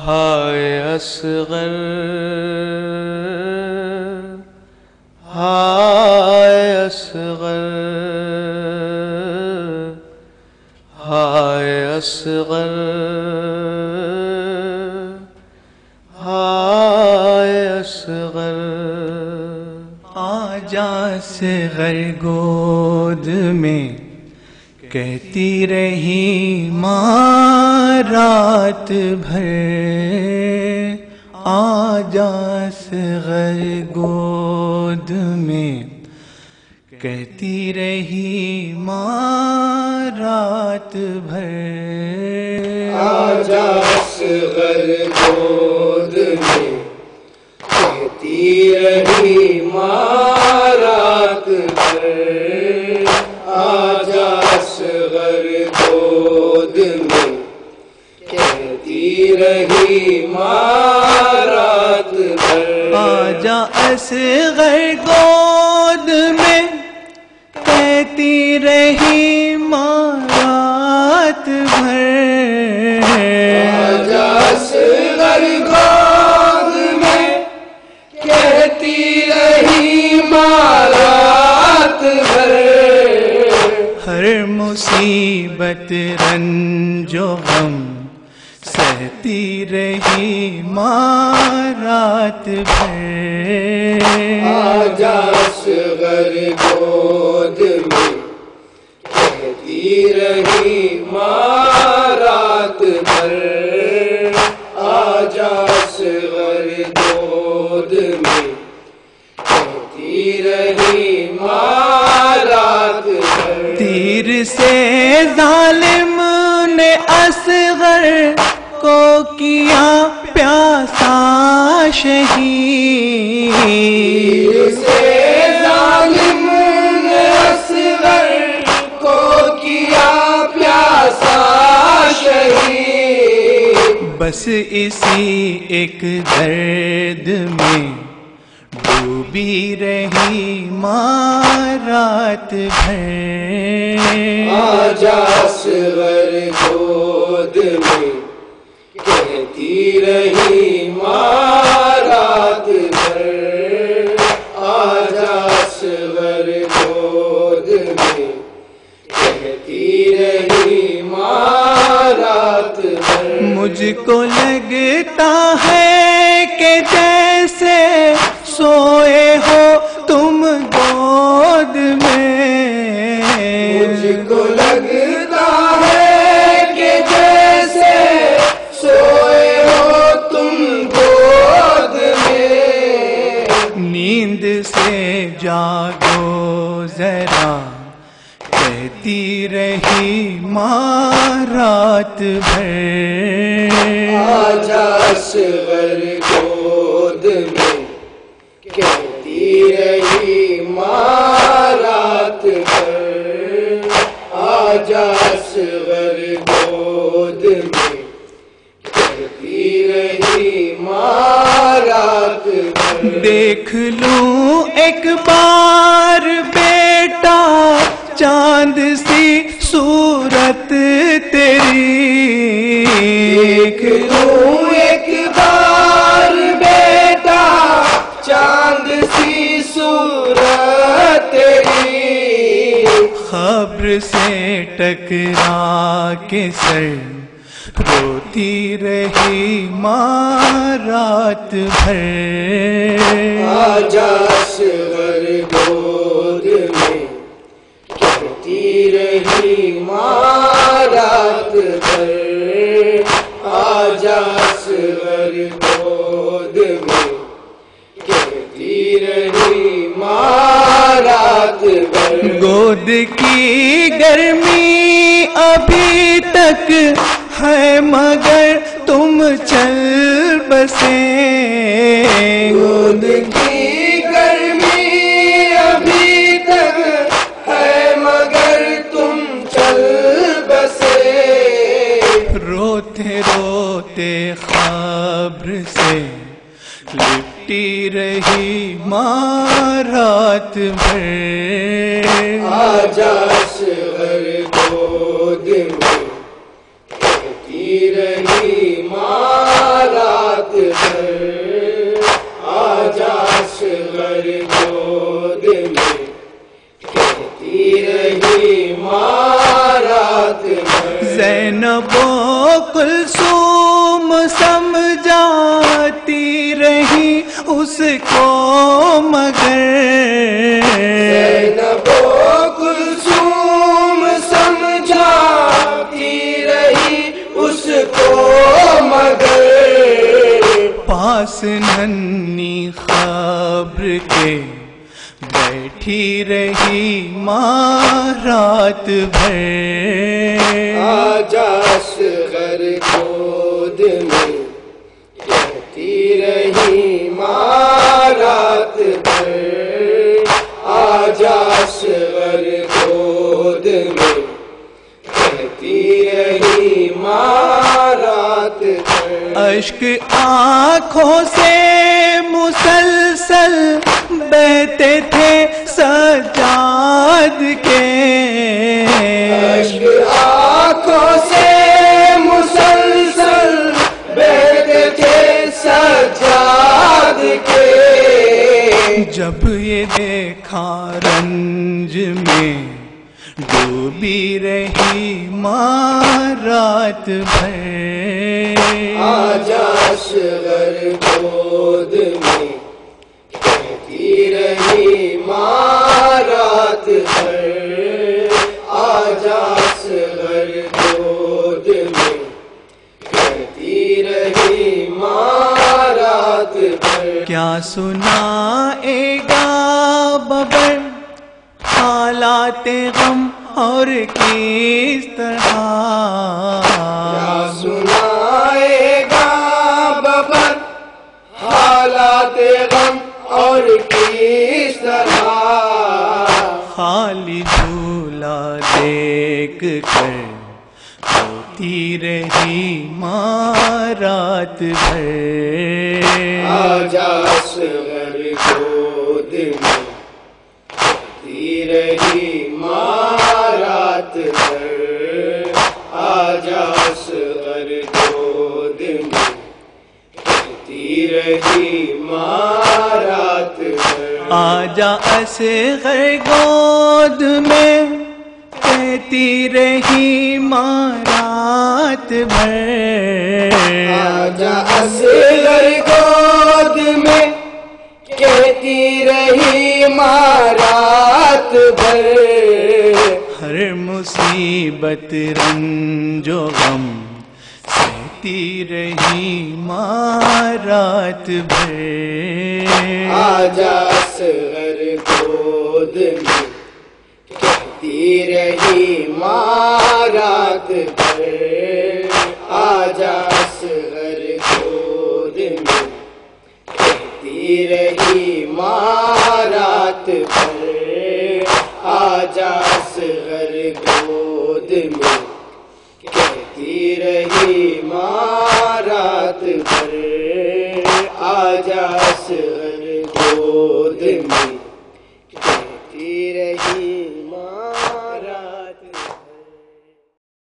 ہائے اصغر ہائے اصغر ہائے اصغر ہائے اصغر آجا اصغر گود میں کہتی رہی ماں رات بھر، آجا اصغر گود میں کہتی رہی ماں رات بھر، آجا اصغر گود میں کہتی رہی ماں رات بھر، آجا اصغر گود میں کہتی رہی ماں رات بھر، آجا اصغر گود میں کہتی رہی ماں رات بھر، آجا اصغر گود میں کہتی رہی ماں رات بھر، ہر مصیبت رنج و غم سہتی رہی ماں رات بھر، آجا اصغر گود میں کہتی رہی ماں رات بھر، آجا اصغر گود میں کہتی رہی ماں رات بھر، تیر سے ظالم نے اصغر کو کیا پیاسا شہید، تیر سے ظالم نے اصغر کو کیا پیاسا شہید، بس اسی ایک درد میں ڈوبی رہی ماں رات بھر، آجا اصغر گود میں کہتی رہی ماں رات بھر، آجا اصغر گود میں کہتی رہی ماں رات بھر، مجھ کو لگتا ہے کہ جیسے سوئے ہو تم گود میں، مجھ کو لگتا ہے کہ جیسے سوئے ہو تم گود میں، نیند سے جاگو ذرا کہتی رہی ماں رات بھر، آجا اصغر گود میں کہتی رہی ماں رات بھر، آجا اصغر گود میں کہتی رہی ماں رات بھر، دیکھ لوں ایک بار بیٹا چاند سی صورت تیری، دیکھ لوں ایک بار بیٹا چاند سی صورت تیری، خبر سے ٹکرا کے سر روتی رہی ماں رات بھر، آجا اصغر گود میں کہتی رہی ماں رات بھر، آجا اصغر گود میں کہتی رہی ماں رات بھر، گود کی گرمی ابھی تک ہے مگر تم چل بسے، گود کی گرمی ابھی تک ہے مگر تم چل بسے، روتے روتے خبر سے لپٹی رہی ماں رات بھر، آجا اصغر گود میں کہتی رہی ماں رات بھر، آجا اصغر گود میں، کہتی رہی ماں رات بھر۔ زینب و کلثوم سمجھاتی رہی اس کو مگر، زینب و کلثوم سمجھاتی رہی اس کو مگر، پاس ننھی خبر کے بیٹھی رہی ماں رات بھر، آجا اصغر گود میں، کہتی رہی ماں رات بھر، آجا اصغر گود میں، کہتی رہی ماں رات بھر۔ اشک آنکھوں سے مسلسل بہتے تھے سجاد کے، اشک آنکھوں سے مسلسل بہتے تھے سجاد کے، جب یہ دیکھا رنج میں ڈوبی رہی ماں رات بھر، آجا اصغر گود میں، کہتی رہی ماں رات بھر، آجا اصغر گود میں، کہتی رہی ماں رات بھر۔ کیا سنائے گا ببر حالات غم اور کس طرح، کیا سنائے گا ببر حالات غم اور کس طرح، خالی جھولا دیکھ کر روتی رہی ماں رات بھر، آجا اصغر گود میں، کہتی رہی ماں رات بھر، آجا اصغر گود میں، کہتی رہی ماں رات بھر۔ آجا اصغر گود میں، کہتی رہی ماں رات بھر، آجا اصغر گود میں، کہتی رہی ماں رات بھر، ہر مصیبت رنج و غم سہتی رہی ماں رات بھر، آجا اصغر گود میں، کہتی رہی ماں رات بھر، آجا اصغر گود میں، کہتی رہی ماں رات بھر، آجا اصغر گود میں، کہتی رہی ماں رات بھر، آجا اصغر